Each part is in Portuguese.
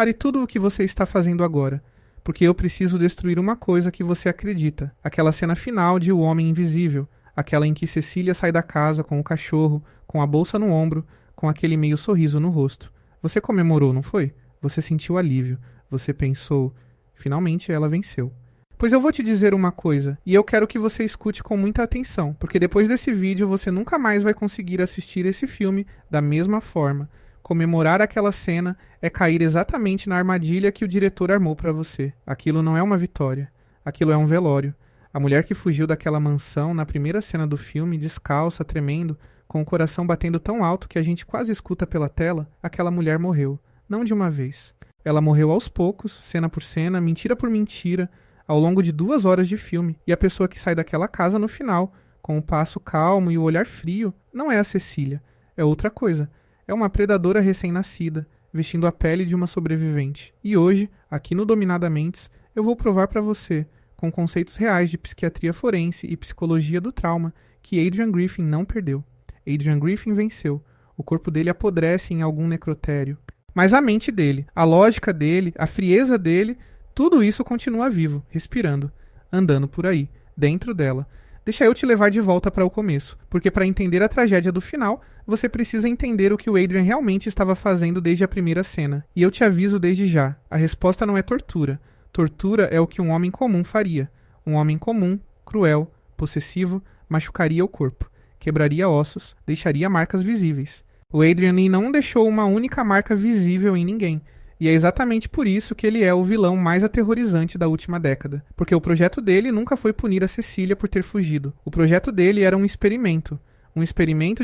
Pare tudo o que você está fazendo agora, porque eu preciso destruir uma coisa que você acredita. Aquela cena final de O Homem Invisível, aquela em que Cecília sai da casa com o cachorro, com a bolsa no ombro, com aquele meio sorriso no rosto. Você comemorou, não foi? Você sentiu alívio. Você pensou, finalmente ela venceu. Pois eu vou te dizer uma coisa, e eu quero que você escute com muita atenção, porque depois desse vídeo você nunca mais vai conseguir assistir esse filme da mesma forma. Comemorar aquela cena é cair exatamente na armadilha que o diretor armou pra você. Aquilo não é uma vitória. Aquilo é um velório. A mulher que fugiu daquela mansão na primeira cena do filme, descalça, tremendo, com o coração batendo tão alto que a gente quase escuta pela tela, aquela mulher morreu. Não de uma vez. Ela morreu aos poucos, cena por cena, mentira por mentira, ao longo de 2 horas de filme. E a pessoa que sai daquela casa no final, com o passo calmo e o olhar frio, não é a Cecília. É outra coisa. É uma predadora recém-nascida, vestindo a pele de uma sobrevivente. E hoje, aqui no Dominadamente, eu vou provar pra você, com conceitos reais de psiquiatria forense e psicologia do trauma, que Adrian Griffin não perdeu. Adrian Griffin venceu. O corpo dele apodrece em algum necrotério. Mas a mente dele, a lógica dele, a frieza dele, tudo isso continua vivo, respirando, andando por aí, dentro dela. Deixa eu te levar de volta para o começo, porque para entender a tragédia do final, você precisa entender o que o Adrian realmente estava fazendo desde a primeira cena. E eu te aviso desde já, a resposta não é tortura. Tortura é o que um homem comum faria. Um homem comum, cruel, possessivo, machucaria o corpo, quebraria ossos, deixaria marcas visíveis. O Adrian Lee não deixou uma única marca visível em ninguém. E é exatamente por isso que ele é o vilão mais aterrorizante da última década. Porque o projeto dele nunca foi punir a Cecília por ter fugido. O projeto dele era um experimento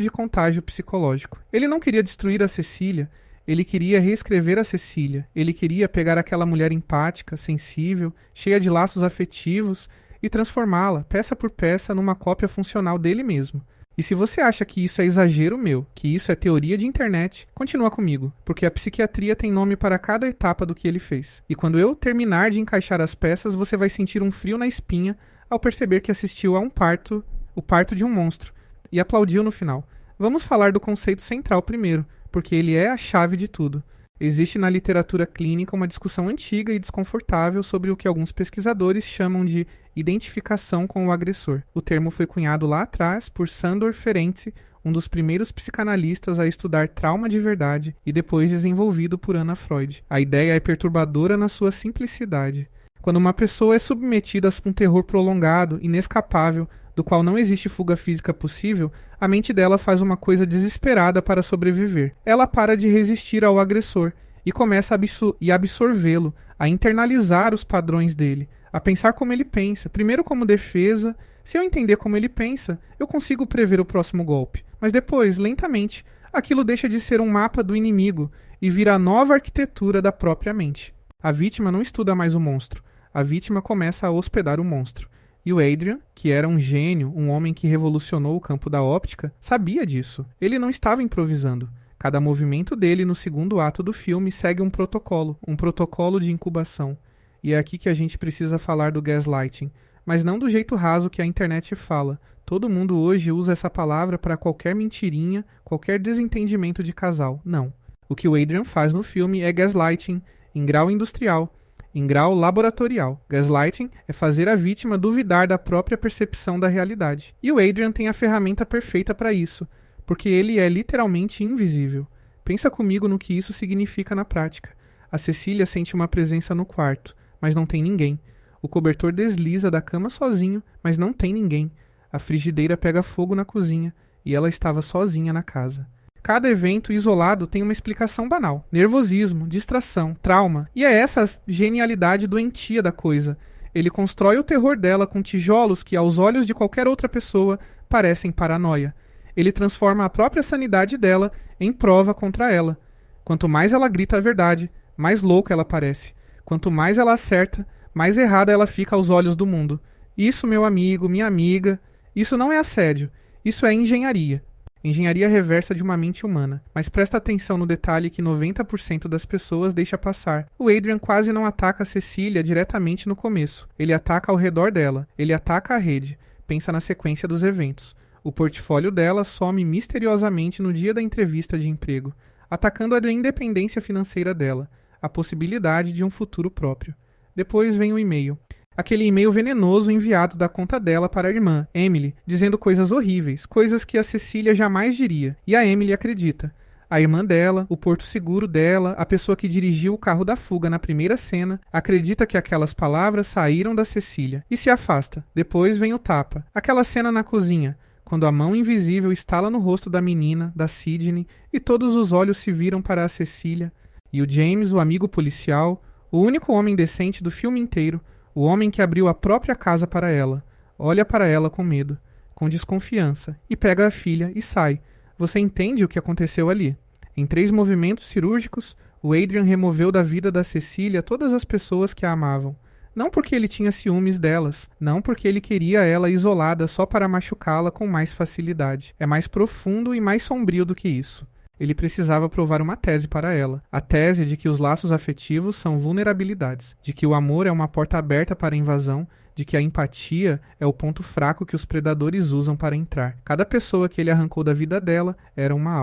de contágio psicológico. Ele não queria destruir a Cecília, ele queria reescrever a Cecília. Ele queria pegar aquela mulher empática, sensível, cheia de laços afetivos e transformá-la, peça por peça, numa cópia funcional dele mesmo. E se você acha que isso é exagero meu, que isso é teoria de internet, continua comigo, porque a psiquiatria tem nome para cada etapa do que ele fez. E quando eu terminar de encaixar as peças, você vai sentir um frio na espinha ao perceber que assistiu a um parto, o parto de um monstro, e aplaudiu no final. Vamos falar do conceito central primeiro, porque ele é a chave de tudo. Existe na literatura clínica uma discussão antiga e desconfortável sobre o que alguns pesquisadores chamam de identificação com o agressor. O termo foi cunhado lá atrás por Sándor Ferenczi, um dos primeiros psicanalistas a estudar trauma de verdade e depois desenvolvido por Anna Freud. A ideia é perturbadora na sua simplicidade. Quando uma pessoa é submetida a um terror prolongado, inescapável, do qual não existe fuga física possível, a mente dela faz uma coisa desesperada para sobreviver. Ela para de resistir ao agressor e começa a absorvê-lo, a internalizar os padrões dele, a pensar como ele pensa, primeiro como defesa. Se eu entender como ele pensa, eu consigo prever o próximo golpe. Mas depois, lentamente, aquilo deixa de ser um mapa do inimigo e vira a nova arquitetura da própria mente. A vítima não estuda mais o monstro, a vítima começa a hospedar o monstro. E o Adrian, que era um gênio, um homem que revolucionou o campo da óptica, sabia disso. Ele não estava improvisando. Cada movimento dele no segundo ato do filme segue um protocolo de incubação. E é aqui que a gente precisa falar do gaslighting, mas não do jeito raso que a internet fala. Todo mundo hoje usa essa palavra para qualquer mentirinha, qualquer desentendimento de casal. Não. O que o Adrian faz no filme é gaslighting em grau industrial, em grau laboratorial. Gaslighting é fazer a vítima duvidar da própria percepção da realidade. E o Adrian tem a ferramenta perfeita para isso, porque ele é literalmente invisível. Pensa comigo no que isso significa na prática. A Cecília sente uma presença no quarto, mas não tem ninguém. O cobertor desliza da cama sozinho, mas não tem ninguém. A frigideira pega fogo na cozinha, e ela estava sozinha na casa. Cada evento isolado tem uma explicação banal. Nervosismo, distração, trauma. E é essa a genialidade doentia da coisa. Ele constrói o terror dela com tijolos que, aos olhos de qualquer outra pessoa, parecem paranoia. Ele transforma a própria sanidade dela em prova contra ela. Quanto mais ela grita a verdade, mais louca ela parece. Quanto mais ela acerta, mais errada ela fica aos olhos do mundo. Isso, meu amigo, minha amiga, isso não é assédio. Isso é engenharia. Engenharia reversa de uma mente humana. Mas presta atenção no detalhe que 90% das pessoas deixa passar. O Adrian quase não ataca a Cecília diretamente no começo. Ele ataca ao redor dela. Ele ataca a rede. Pensa na sequência dos eventos. O portfólio dela some misteriosamente no dia da entrevista de emprego, atacando a independência financeira dela, a possibilidade de um futuro próprio. Depois vem o e-mail. Aquele e-mail venenoso enviado da conta dela para a irmã, Emily, dizendo coisas horríveis, coisas que a Cecília jamais diria. E a Emily acredita. A irmã dela, o porto seguro dela, a pessoa que dirigiu o carro da fuga na primeira cena, acredita que aquelas palavras saíram da Cecília e se afasta. Depois vem o tapa. Aquela cena na cozinha, quando a mão invisível estala no rosto da menina, da Sydney, e todos os olhos se viram para a Cecília. E o James, o amigo policial, o único homem decente do filme inteiro, o homem que abriu a própria casa para ela, olha para ela com medo, com desconfiança, e pega a filha e sai. Você entende o que aconteceu ali? Em 3 movimentos cirúrgicos, o Adrian removeu da vida da Cecília todas as pessoas que a amavam. Não porque ele tinha ciúmes delas, não porque ele queria ela isolada só para machucá-la com mais facilidade. É mais profundo e mais sombrio do que isso. Ele precisava provar uma tese para ela. A tese de que os laços afetivos são vulnerabilidades, de que o amor é uma porta aberta para a invasão, de que a empatia é o ponto fraco que os predadores usam para entrar. Cada pessoa que ele arrancou da vida dela era uma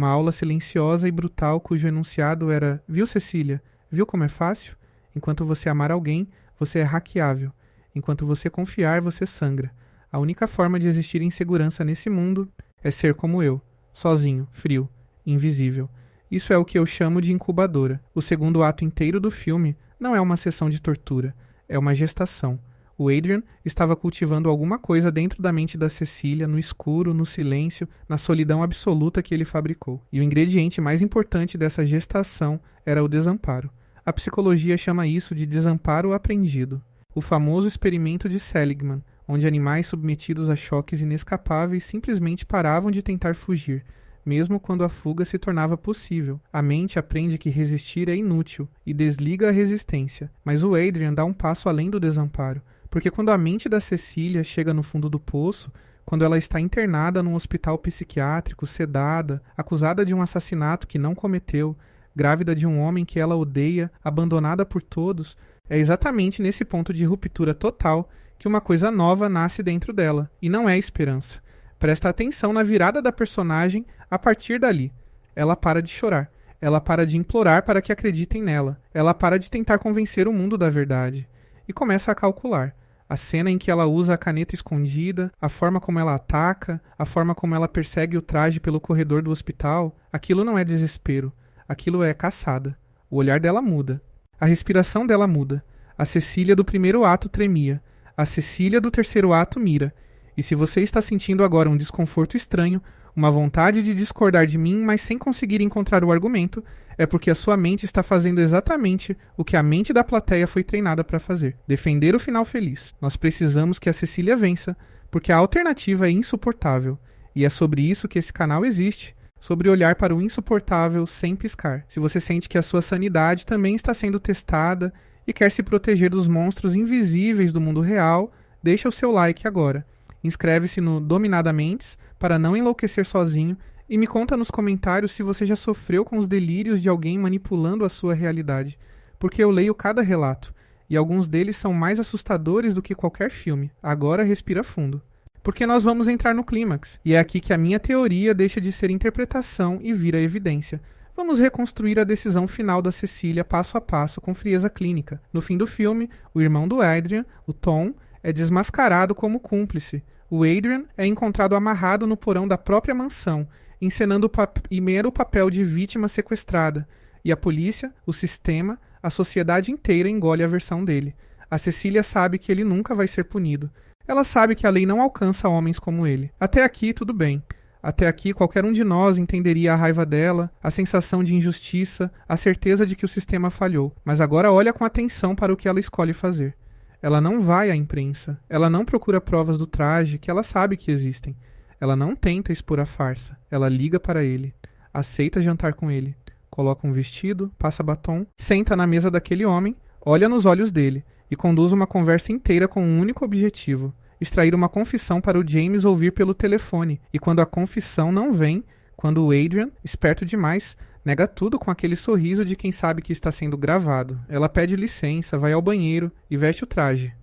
aula silenciosa e brutal cujo enunciado era: viu, Cecília? Viu como é fácil? Enquanto você amar alguém, você é hackeável. Enquanto você confiar, você sangra. A única forma de existir em segurança nesse mundo é ser como eu, sozinho, frio, invisível. Isso é o que eu chamo de incubadora. O segundo ato inteiro do filme não é uma sessão de tortura, é uma gestação. O Adrian estava cultivando alguma coisa dentro da mente da Cecília, no escuro, no silêncio, na solidão absoluta que ele fabricou. E o ingrediente mais importante dessa gestação era o desamparo. A psicologia chama isso de desamparo aprendido. O famoso experimento de Seligman, onde animais submetidos a choques inescapáveis simplesmente paravam de tentar fugir, mesmo quando a fuga se tornava possível. A mente aprende que resistir é inútil e desliga a resistência. Mas o Adrian dá um passo além do desamparo. Porque quando a mente da Cecília chega no fundo do poço, quando ela está internada num hospital psiquiátrico, sedada, acusada de um assassinato que não cometeu, grávida de um homem que ela odeia, abandonada por todos, é exatamente nesse ponto de ruptura total que uma coisa nova nasce dentro dela, e não é esperança. Presta atenção na virada da personagem a partir dali. Ela para de chorar. Ela para de implorar para que acreditem nela. Ela para de tentar convencer o mundo da verdade. E começa a calcular. A cena em que ela usa a caneta escondida, a forma como ela ataca, a forma como ela persegue o traje pelo corredor do hospital, aquilo não é desespero. Aquilo é caçada. O olhar dela muda. A respiração dela muda. A Cecília do primeiro ato tremia. A Cecília do terceiro ato mira. E se você está sentindo agora um desconforto estranho, uma vontade de discordar de mim, mas sem conseguir encontrar o argumento, é porque a sua mente está fazendo exatamente o que a mente da plateia foi treinada para fazer: defender o final feliz. Nós precisamos que a Cecília vença, porque a alternativa é insuportável. E é sobre isso que esse canal existe, sobre olhar para o insuportável sem piscar. Se você sente que a sua sanidade também está sendo testada e quer se proteger dos monstros invisíveis do mundo real, deixa o seu like agora. Inscreve-se no Dominadamentes para não enlouquecer sozinho e me conta nos comentários se você já sofreu com os delírios de alguém manipulando a sua realidade, porque eu leio cada relato, e alguns deles são mais assustadores do que qualquer filme. Agora respira fundo. Porque nós vamos entrar no clímax, e é aqui que a minha teoria deixa de ser interpretação e vira evidência. Vamos reconstruir a decisão final da Cecília passo a passo com frieza clínica. No fim do filme, o irmão do Adrian, o Tom, é desmascarado como cúmplice. O Adrian é encontrado amarrado no porão da própria mansão, encenando o papel de vítima sequestrada. E a polícia, o sistema, a sociedade inteira engole a versão dele. A Cecília sabe que ele nunca vai ser punido. Ela sabe que a lei não alcança homens como ele. Até aqui, tudo bem. Até aqui, qualquer um de nós entenderia a raiva dela, a sensação de injustiça, a certeza de que o sistema falhou. Mas agora olha com atenção para o que ela escolhe fazer. Ela não vai à imprensa. Ela não procura provas do traje que ela sabe que existem. Ela não tenta expor a farsa. Ela liga para ele. Aceita jantar com ele. Coloca um vestido, passa batom, senta na mesa daquele homem, olha nos olhos dele e conduz uma conversa inteira com um único objetivo: extrair uma confissão para o James ouvir pelo telefone. E quando a confissão não vem, quando o Adrian, esperto demais, nega tudo com aquele sorriso de quem sabe que está sendo gravado. Ela pede licença, vai ao banheiro e veste o traje.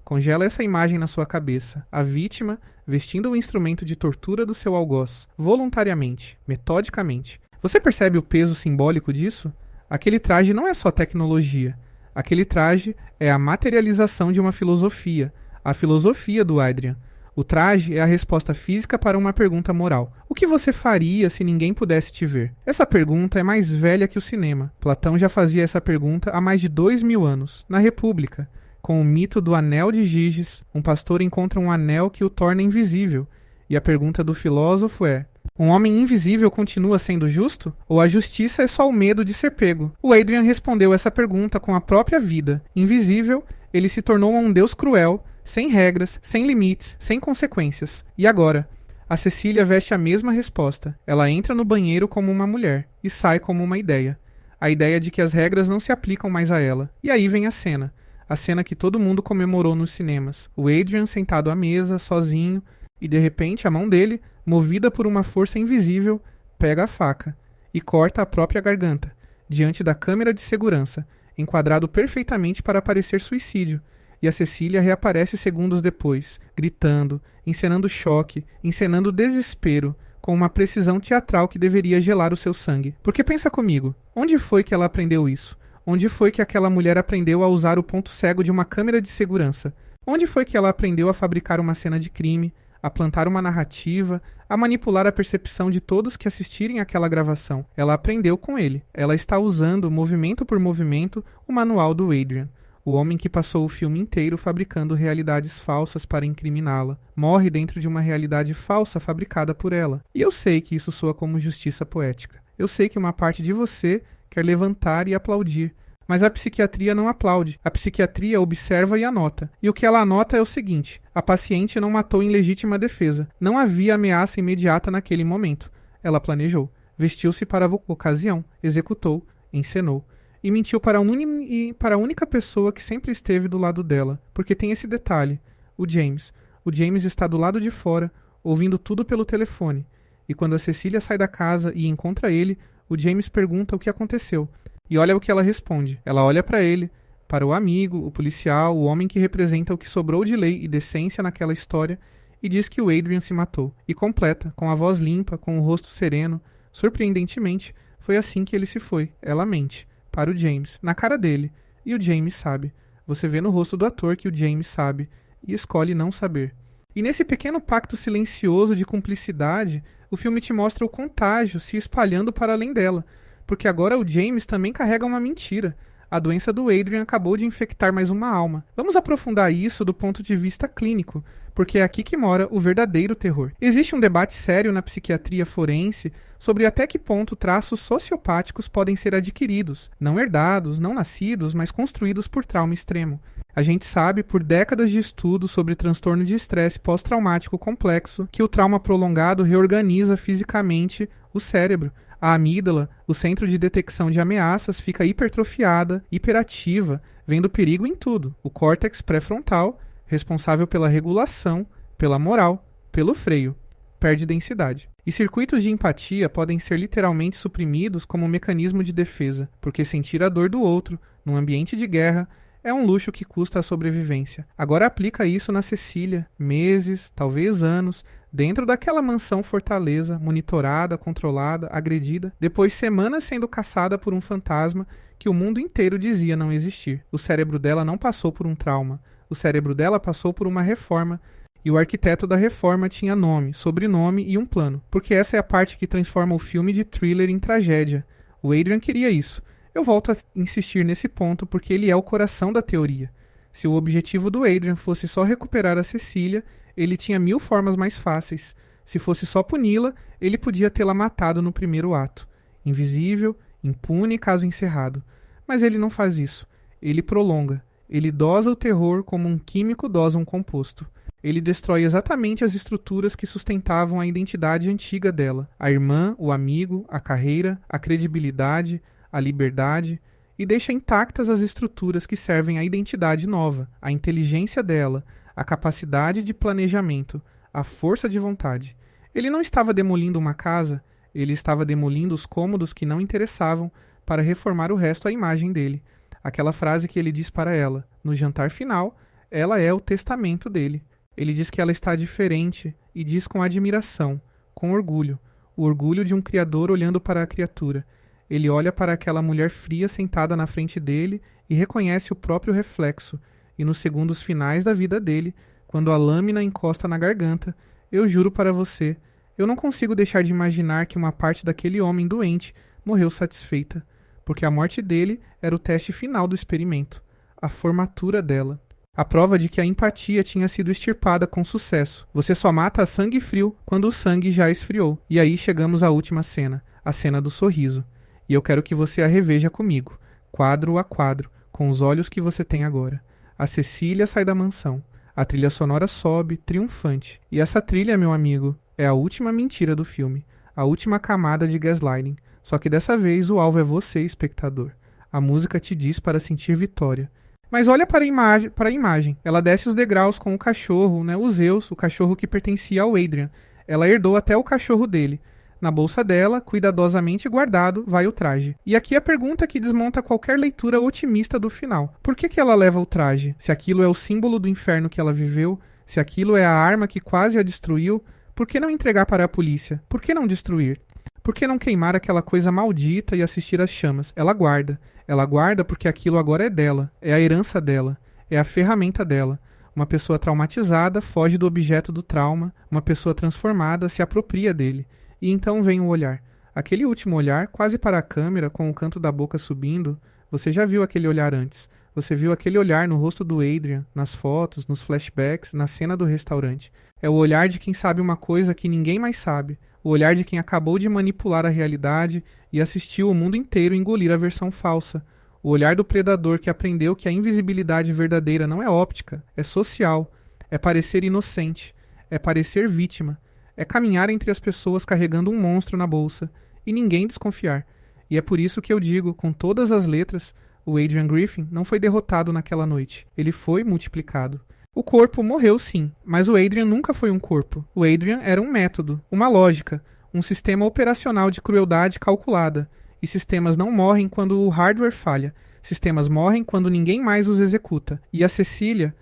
Congela essa imagem na sua cabeça. A vítima vestindo o instrumento de tortura do seu algoz, voluntariamente, metodicamente. Você percebe o peso simbólico disso? Aquele traje não é só tecnologia. Aquele traje é a materialização de uma filosofia, a filosofia do Adrian. O traje é a resposta física para uma pergunta moral. O que você faria se ninguém pudesse te ver? Essa pergunta é mais velha que o cinema. Platão já fazia essa pergunta há mais de 2000 anos, na República. Com o mito do Anel de Giges, um pastor encontra um anel que o torna invisível. E a pergunta do filósofo é: um homem invisível continua sendo justo? Ou a justiça é só o medo de ser pego? O Adrian respondeu essa pergunta com a própria vida. Invisível, ele se tornou um deus cruel, sem regras, sem limites, sem consequências. E agora? A Cecília veste a mesma resposta. Ela entra no banheiro como uma mulher e sai como uma ideia. A ideia de que as regras não se aplicam mais a ela. E aí vem a cena. A cena que todo mundo comemorou nos cinemas. O Adrian sentado à mesa, sozinho, e de repente a mão dele, movida por uma força invisível, pega a faca e corta a própria garganta, diante da câmera de segurança, enquadrado perfeitamente para parecer suicídio. E a Cecília reaparece segundos depois, gritando, encenando choque, encenando desespero, com uma precisão teatral que deveria gelar o seu sangue. Porque pensa comigo, onde foi que ela aprendeu isso? Onde foi que aquela mulher aprendeu a usar o ponto cego de uma câmera de segurança? Onde foi que ela aprendeu a fabricar uma cena de crime, a plantar uma narrativa, a manipular a percepção de todos que assistirem àquela gravação? Ela aprendeu com ele. Ela está usando, movimento por movimento, o manual do Adrian. O homem que passou o filme inteiro fabricando realidades falsas para incriminá-la, morre dentro de uma realidade falsa fabricada por ela. E eu sei que isso soa como justiça poética. Eu sei que uma parte de você quer levantar e aplaudir. Mas a psiquiatria não aplaude. A psiquiatria observa e anota. E o que ela anota é o seguinte: a paciente não matou em legítima defesa. Não havia ameaça imediata naquele momento. Ela planejou. Vestiu-se para a ocasião. Executou. Encenou. E mentiu para a única pessoa que sempre esteve do lado dela. Porque tem esse detalhe. O James. O James está do lado de fora, ouvindo tudo pelo telefone. E quando a Cecília sai da casa e encontra ele, o James pergunta o que aconteceu. E olha o que ela responde. Ela olha para ele, para o amigo, o policial, o homem que representa o que sobrou de lei e decência naquela história, e diz que o Adrian se matou. E completa, com a voz limpa, com o rosto sereno. Surpreendentemente, foi assim que ele se foi. Ela mente. Para o James, na cara dele. E o James sabe. Você vê no rosto do ator que o James sabe. E escolhe não saber. E nesse pequeno pacto silencioso de cumplicidade, o filme te mostra o contágio se espalhando para além dela. Porque agora o James também carrega uma mentira. A doença do Adrian acabou de infectar mais uma alma. Vamos aprofundar isso do ponto de vista clínico, porque é aqui que mora o verdadeiro terror. Existe um debate sério na psiquiatria forense sobre até que ponto traços sociopáticos podem ser adquiridos, não herdados, não nascidos, mas construídos por trauma extremo. A gente sabe, por décadas de estudo sobre transtorno de estresse pós-traumático complexo, que o trauma prolongado reorganiza fisicamente o cérebro. A amígdala, o centro de detecção de ameaças, fica hipertrofiada, hiperativa, vendo perigo em tudo. O córtex pré-frontal, responsável pela regulação, pela moral, pelo freio, perde densidade. E circuitos de empatia podem ser literalmente suprimidos como um mecanismo de defesa, porque sentir a dor do outro, num ambiente de guerra, é um luxo que custa a sobrevivência. Agora aplica isso na Cecília, meses, talvez anos, dentro daquela mansão fortaleza, monitorada, controlada, agredida, depois semanas sendo caçada por um fantasma que o mundo inteiro dizia não existir. O cérebro dela não passou por um trauma. O cérebro dela passou por uma reforma. E o arquiteto da reforma tinha nome, sobrenome e um plano. Porque essa é a parte que transforma o filme de thriller em tragédia. O Adrian queria isso. Eu volto a insistir nesse ponto porque ele é o coração da teoria. Se o objetivo do Adrian fosse só recuperar a Cecília, ele tinha 1000 formas mais fáceis. Se fosse só puni-la, ele podia tê-la matado no primeiro ato. Invisível, impune, caso encerrado. Mas ele não faz isso. Ele prolonga. Ele dosa o terror como um químico dosa um composto. Ele destrói exatamente as estruturas que sustentavam a identidade antiga dela. A irmã, o amigo, a carreira, a credibilidade, a liberdade, e deixa intactas as estruturas que servem à identidade nova, a inteligência dela, a capacidade de planejamento, a força de vontade. Ele não estava demolindo uma casa, ele estava demolindo os cômodos que não interessavam para reformar o resto à imagem dele. Aquela frase que ele diz para ela, no jantar final, ela é o testamento dele. Ele diz que ela está diferente e diz com admiração, com orgulho, o orgulho de um criador olhando para a criatura. Ele olha para aquela mulher fria sentada na frente dele e reconhece o próprio reflexo. E nos segundos finais da vida dele, quando a lâmina encosta na garganta, eu juro para você, eu não consigo deixar de imaginar que uma parte daquele homem doente morreu satisfeita, porque a morte dele era o teste final do experimento, a formatura dela. A prova de que a empatia tinha sido extirpada com sucesso. Você só mata a sangue frio quando o sangue já esfriou. E aí chegamos à última cena, a cena do sorriso. E eu quero que você a reveja comigo, quadro a quadro, com os olhos que você tem agora. A Cecília sai da mansão. A trilha sonora sobe, triunfante. E essa trilha, meu amigo, é a última mentira do filme. A última camada de gaslighting. Só que dessa vez o alvo é você, espectador. A música te diz para sentir vitória. Mas olha para a imagem. Ela desce os degraus com o cachorro, né? O Zeus, o cachorro que pertencia ao Adrian. Ela herdou até o cachorro dele. Na bolsa dela, cuidadosamente guardado, vai o traje. E aqui a pergunta que desmonta qualquer leitura otimista do final. Por que ela leva o traje? Se aquilo é o símbolo do inferno que ela viveu, se aquilo é a arma que quase a destruiu, por que não entregar para a polícia? Por que não destruir? Por que não queimar aquela coisa maldita e assistir às chamas? Ela guarda. Ela guarda porque aquilo agora é dela, é a herança dela, é a ferramenta dela. Uma pessoa traumatizada foge do objeto do trauma, uma pessoa transformada se apropria dele. E então vem o olhar. Aquele último olhar, quase para a câmera, com o canto da boca subindo. Você já viu aquele olhar antes. Você viu aquele olhar no rosto do Adrian, nas fotos, nos flashbacks, na cena do restaurante. É o olhar de quem sabe uma coisa que ninguém mais sabe. O olhar de quem acabou de manipular a realidade e assistiu o mundo inteiro engolir a versão falsa. O olhar do predador que aprendeu que a invisibilidade verdadeira não é óptica, é social, é parecer inocente, é parecer vítima, é caminhar entre as pessoas carregando um monstro na bolsa e ninguém desconfiar. E é por isso que eu digo, com todas as letras, o Adrian Griffin não foi derrotado naquela noite, ele foi multiplicado. O corpo morreu sim, mas o Adrian nunca foi um corpo. O Adrian era um método, uma lógica, um sistema operacional de crueldade calculada. E sistemas não morrem quando o hardware falha. Sistemas morrem quando ninguém mais os executa. E a Cecília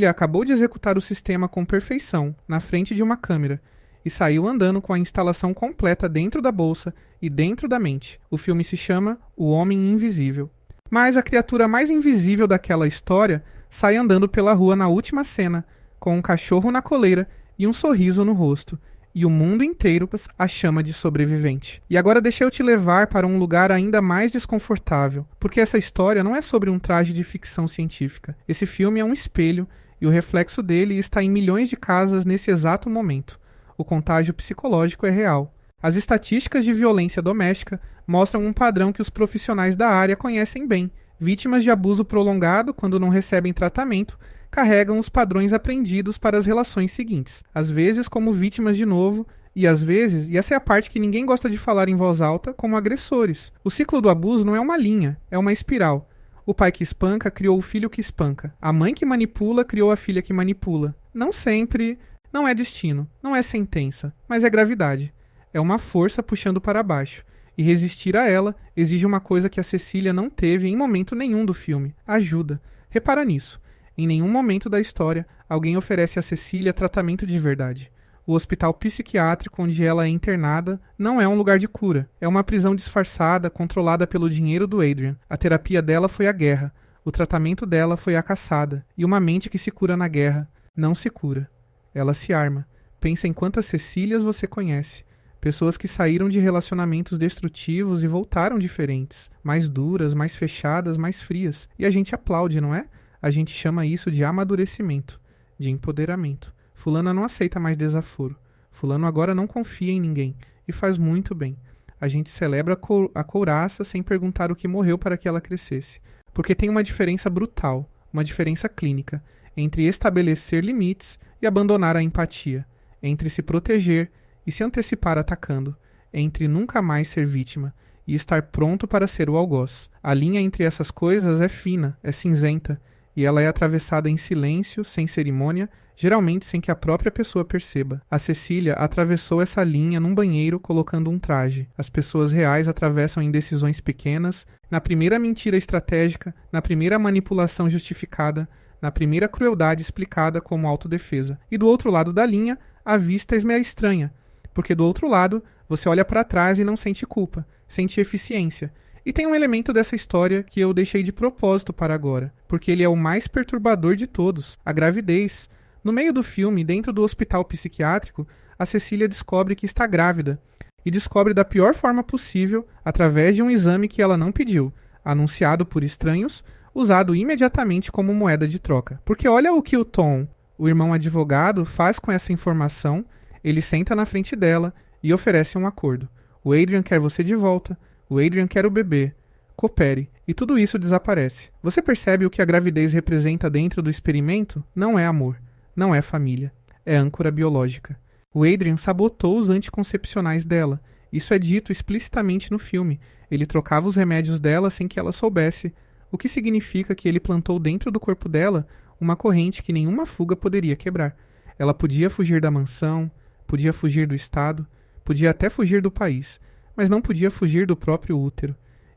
acabou de executar o sistema com perfeição, na frente de uma câmera. E saiu andando com a instalação completa dentro da bolsa e dentro da mente. O filme se chama O Homem Invisível. Mas a criatura mais invisível daquela história sai andando pela rua na última cena, com um cachorro na coleira e um sorriso no rosto, e o mundo inteiro a chama de sobrevivente. E agora deixa eu te levar para um lugar ainda mais desconfortável, porque essa história não é sobre um traje de ficção científica. Esse filme é um espelho, e o reflexo dele está em milhões de casas nesse exato momento. O contágio psicológico é real. As estatísticas de violência doméstica mostram um padrão que os profissionais da área conhecem bem. Vítimas de abuso prolongado, quando não recebem tratamento, carregam os padrões aprendidos para as relações seguintes. Às vezes como vítimas de novo, e às vezes, e essa é a parte que ninguém gosta de falar em voz alta, como agressores. O ciclo do abuso não é uma linha, é uma espiral. O pai que espanca criou o filho que espanca. A mãe que manipula criou a filha que manipula. Não sempre, não é destino, não é sentença, mas é gravidade. É uma força puxando para baixo. E resistir a ela exige uma coisa que a Cecília não teve em momento nenhum do filme: ajuda. Repara nisso. Em nenhum momento da história, alguém oferece a Cecília tratamento de verdade. O hospital psiquiátrico onde ela é internada não é um lugar de cura. É uma prisão disfarçada, controlada pelo dinheiro do Adrian. A terapia dela foi a guerra. O tratamento dela foi a caçada. E uma mente que se cura na guerra não se cura. Ela se arma. Pensa em quantas Cecílias você conhece. Pessoas que saíram de relacionamentos destrutivos e voltaram diferentes, mais duras, mais fechadas, mais frias. E a gente aplaude, não é? A gente chama isso de amadurecimento, de empoderamento. Fulana não aceita mais desaforo. Fulano agora não confia em ninguém e faz muito bem. A gente celebra a couraça sem perguntar o que morreu para que ela crescesse. Porque tem uma diferença brutal, uma diferença clínica, entre estabelecer limites e abandonar a empatia, entre se proteger e se antecipar atacando, entre nunca mais ser vítima e estar pronto para ser o algoz. A linha entre essas coisas é fina, é cinzenta, e ela é atravessada em silêncio, sem cerimônia, geralmente sem que a própria pessoa perceba. A Cecília atravessou essa linha num banheiro colocando um traje. As pessoas reais atravessam em decisões pequenas, na primeira mentira estratégica, na primeira manipulação justificada, na primeira crueldade explicada como autodefesa. E do outro lado da linha, a vista é estranha, porque do outro lado, você olha para trás e não sente culpa. sente eficiência. E tem um elemento dessa história que eu deixei de propósito para agora, porque ele é o mais perturbador de todos, a gravidez. No meio do filme, dentro do hospital psiquiátrico, a Cecília descobre que está grávida, e descobre da pior forma possível, através de um exame que ela não pediu, anunciado por estranhos, usado imediatamente como moeda de troca. Porque olha o que o Tom, o irmão advogado, faz com essa informação. Ele senta na frente dela e oferece um acordo. O Adrian quer você de volta, o Adrian quer o bebê. Coopere. E tudo isso desaparece. Você percebe o que a gravidez representa dentro do experimento? Não é amor, não é família, é âncora biológica. O Adrian sabotou os anticoncepcionais dela. Isso é dito explicitamente no filme. Ele trocava os remédios dela sem que ela soubesse, o que significa que ele plantou dentro do corpo dela uma corrente que nenhuma fuga poderia quebrar. Ela podia fugir da mansão, podia fugir do estado, podia até fugir do país, mas não podia fugir do próprio útero.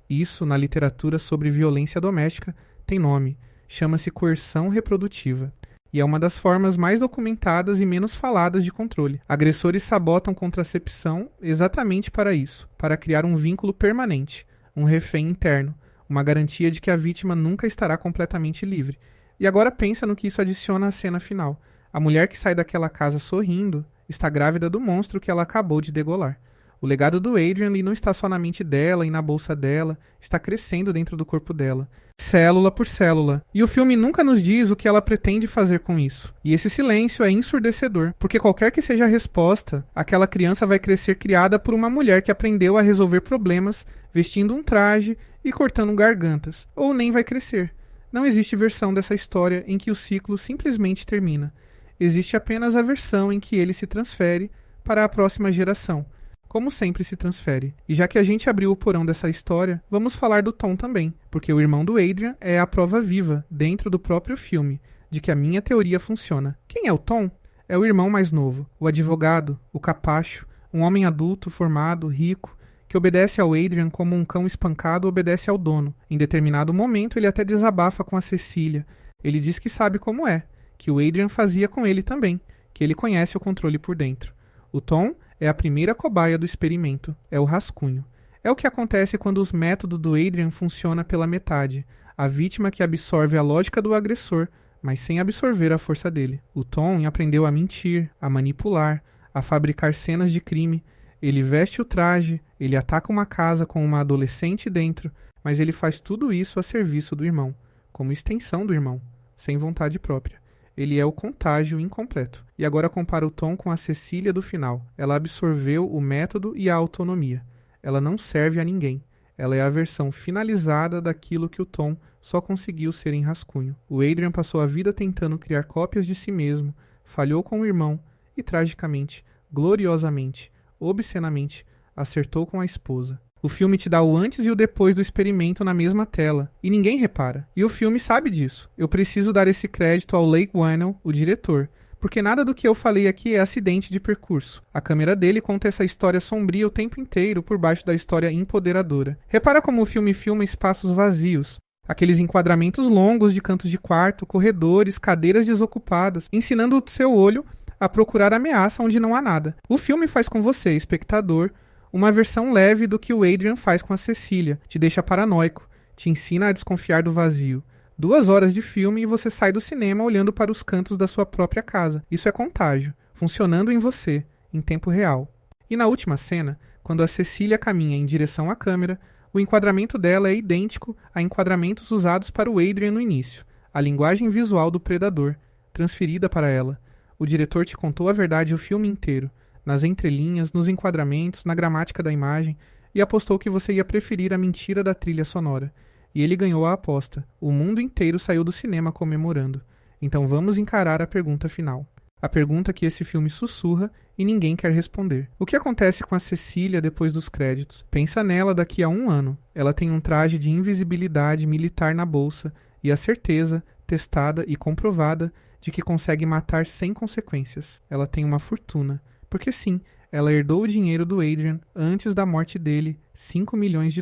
Isso, na literatura sobre violência doméstica, tem nome. Chama-se coerção reprodutiva. E é uma das formas mais documentadas e menos faladas de controle. Agressores sabotam contracepção exatamente para isso, para criar um vínculo permanente, um refém interno, uma garantia de que a vítima nunca estará completamente livre. E agora pensa no que isso adiciona à cena final. A mulher que sai daquela casa sorrindo está grávida do monstro que ela acabou de degolar. O legado do Adrian não está só na mente dela e na bolsa dela, está crescendo dentro do corpo dela, célula por célula. E o filme nunca nos diz o que ela pretende fazer com isso. E esse silêncio é ensurdecedor, porque qualquer que seja a resposta, aquela criança vai crescer criada por uma mulher que aprendeu a resolver problemas vestindo um traje e cortando gargantas, ou nem vai crescer. Não existe versão dessa história em que o ciclo simplesmente termina. Existe apenas a versão em que ele se transfere para a próxima geração, como sempre se transfere. E já que a gente abriu o porão dessa história, vamos falar do Tom também, porque o irmão do Adrian é a prova viva, dentro do próprio filme, de que a minha teoria funciona. Quem é o Tom? É o irmão mais novo, o advogado, o capacho, um homem adulto, formado, rico, que obedece ao Adrian como um cão espancado obedece ao dono. Em determinado momento, ele até desabafa com a Cecília. Ele diz que sabe como é, que o Adrian fazia com ele também, que ele conhece o controle por dentro. O Tom é a primeira cobaia do experimento, é o rascunho. É o que acontece quando os métodos do Adrian funcionam pela metade, a vítima que absorve a lógica do agressor, mas sem absorver a força dele. O Tom aprendeu a mentir, a manipular, a fabricar cenas de crime. Ele veste o traje, ele ataca uma casa com uma adolescente dentro, mas ele faz tudo isso a serviço do irmão, como extensão do irmão, sem vontade própria. Ele é o contágio incompleto. E agora compara o Tom com a Cecília do final. Ela absorveu o método e a autonomia. Ela não serve a ninguém. Ela é a versão finalizada daquilo que o Tom só conseguiu ser em rascunho. O Adrian passou a vida tentando criar cópias de si mesmo, falhou com o irmão e, tragicamente, gloriosamente, obscenamente, acertou com a esposa. O filme te dá o antes e o depois do experimento na mesma tela, e ninguém repara. E o filme sabe disso. Eu preciso dar esse crédito ao Leigh Whannell, o diretor, porque nada do que eu falei aqui é acidente de percurso. A câmera dele conta essa história sombria o tempo inteiro por baixo da história empoderadora. Repara como o filme filma espaços vazios, aqueles enquadramentos longos de cantos de quarto, corredores, cadeiras desocupadas, ensinando o seu olho a procurar ameaça onde não há nada. O filme faz com você, espectador, uma versão leve do que o Adrian faz com a Cecília, te deixa paranoico, te ensina a desconfiar do vazio. 2 horas de filme e você sai do cinema olhando para os cantos da sua própria casa. Isso é contágio, funcionando em você, em tempo real. E na última cena, quando a Cecília caminha em direção à câmera, o enquadramento dela é idêntico a enquadramentos usados para o Adrian no início, a linguagem visual do predador, transferida para ela. O diretor te contou a verdade o filme inteiro, nas entrelinhas, nos enquadramentos, na gramática da imagem, e apostou que você ia preferir a mentira da trilha sonora. E ele ganhou a aposta. O mundo inteiro saiu do cinema comemorando. Então vamos encarar a pergunta final. A pergunta que esse filme sussurra e ninguém quer responder. O que acontece com a Cecília depois dos créditos? Pensa nela daqui a 1 ano. Ela tem um traje de invisibilidade militar na bolsa e a certeza, testada e comprovada, de que consegue matar sem consequências. Ela tem uma fortuna. Porque sim, ela herdou o dinheiro do Adrian antes da morte dele, $5 milhões.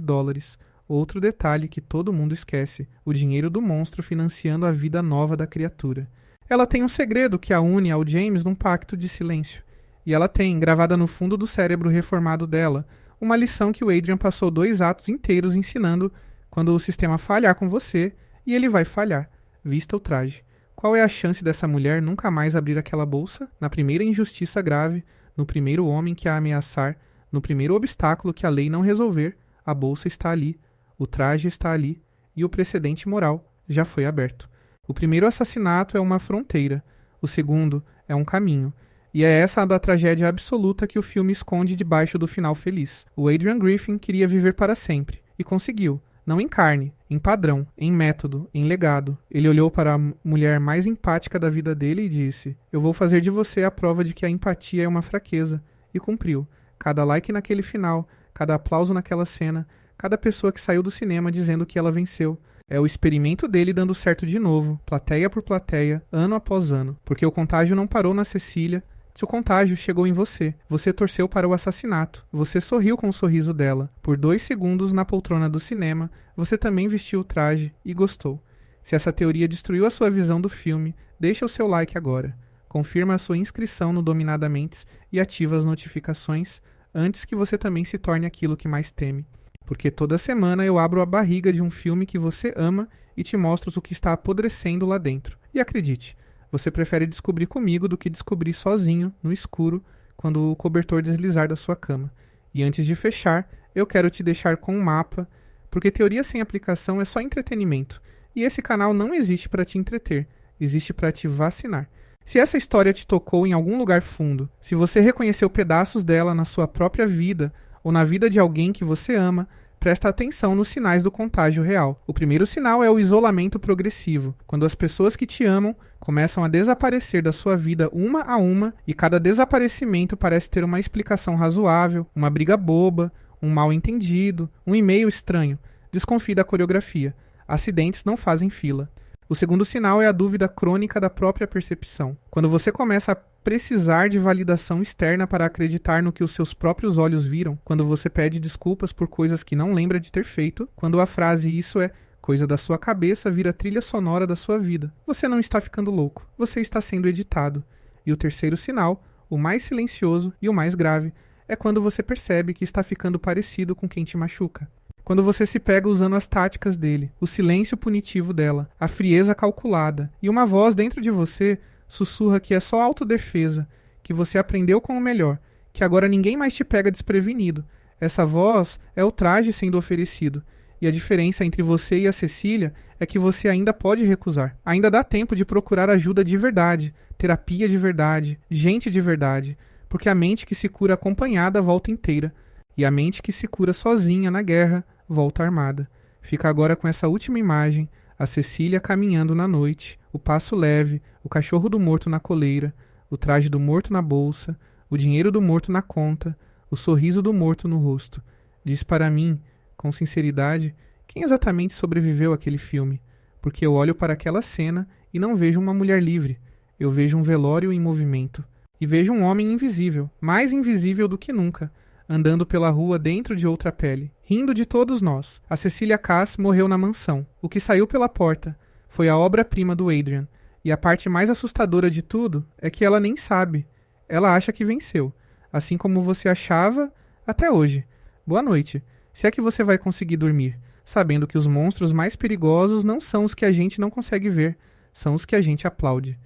Outro detalhe que todo mundo esquece, o dinheiro do monstro financiando a vida nova da criatura. Ela tem um segredo que a une ao James num pacto de silêncio. E ela tem, gravada no fundo do cérebro reformado dela, Uma lição que o Adrian passou 2 atos inteiros ensinando quando o sistema falhar com você, e ele vai falhar. Vista o traje. Qual é a chance dessa mulher nunca mais abrir aquela bolsa? Na primeira injustiça grave, no primeiro homem que a ameaçar, no primeiro obstáculo que a lei não resolver, a bolsa está ali, o traje está ali, e o precedente moral já foi aberto. O primeiro assassinato é uma fronteira, o segundo é um caminho, e é essa a da tragédia absoluta que o filme esconde debaixo do final feliz. O Adrian Griffin queria viver para sempre, e conseguiu. Não em carne, em padrão, em método, em legado. Ele olhou para a mulher mais empática da vida dele e disse: eu vou fazer de você a prova de que a empatia é uma fraqueza. E cumpriu. Cada like naquele final, cada aplauso naquela cena, cada pessoa que saiu do cinema dizendo que ela venceu. É o experimento dele dando certo de novo, plateia por plateia, ano após ano. Porque o contágio não parou na Cecília. Seu contágio chegou em você. Você torceu para o assassinato. Você sorriu com o sorriso dela. Por 2 segundos na poltrona do cinema, você também vestiu o traje e gostou. Se essa teoria destruiu a sua visão do filme, deixa o seu like agora. Confirma a sua inscrição no Dominadamente e ativa as notificações antes que você também se torne aquilo que mais teme. Porque toda semana eu abro a barriga de um filme que você ama e te mostro o que está apodrecendo lá dentro. E acredite, você prefere descobrir comigo do que descobrir sozinho, no escuro, quando o cobertor deslizar da sua cama. E antes de fechar, eu quero te deixar com um mapa, porque teoria sem aplicação é só entretenimento. E esse canal não existe para te entreter, existe para te vacinar. Se essa história te tocou em algum lugar fundo, se você reconheceu pedaços dela na sua própria vida ou na vida de alguém que você ama, presta atenção nos sinais do contágio real. O primeiro sinal é o isolamento progressivo, quando as pessoas que te amam começam a desaparecer da sua vida uma a uma e cada desaparecimento parece ter uma explicação razoável, uma briga boba, um mal-entendido, um e-mail estranho. Desconfie da coreografia. Acidentes não fazem fila. O segundo sinal é a dúvida crônica da própria percepção. Quando você começa a precisar de validação externa para acreditar no que os seus próprios olhos viram, quando você pede desculpas por coisas que não lembra de ter feito, quando a frase "isso é coisa da sua cabeça" vira trilha sonora da sua vida. Você não está ficando louco, você está sendo editado. E o terceiro sinal, o mais silencioso e o mais grave, é quando você percebe que está ficando parecido com quem te machuca. Quando você se pega usando as táticas dele, o silêncio punitivo dela, a frieza calculada, e uma voz dentro de você sussurra que é só autodefesa, que você aprendeu com o melhor, que agora ninguém mais te pega desprevenido. Essa voz é o traje sendo oferecido, e a diferença entre você e a Cecília é que você ainda pode recusar. Ainda dá tempo de procurar ajuda de verdade, terapia de verdade, gente de verdade, porque a mente que se cura acompanhada volta inteira, e a mente que se cura sozinha na guerra volta armada. Fica agora com essa última imagem, a Cecília caminhando na noite, o passo leve, o cachorro do morto na coleira, o traje do morto na bolsa, o dinheiro do morto na conta, o sorriso do morto no rosto. Diz para mim, com sinceridade, quem exatamente sobreviveu àquele filme, porque eu olho para aquela cena e não vejo uma mulher livre, eu vejo um velório em movimento, e vejo um homem invisível, mais invisível do que nunca, andando pela rua dentro de outra pele, rindo de todos nós. A Cecília Cass morreu na mansão. O que saiu pela porta foi a obra-prima do Adrian. E a parte mais assustadora de tudo é que ela nem sabe. Ela acha que venceu, assim como você achava até hoje. Boa noite. Se é que você vai conseguir dormir, sabendo que os monstros mais perigosos não são os que a gente não consegue ver, são os que a gente aplaude.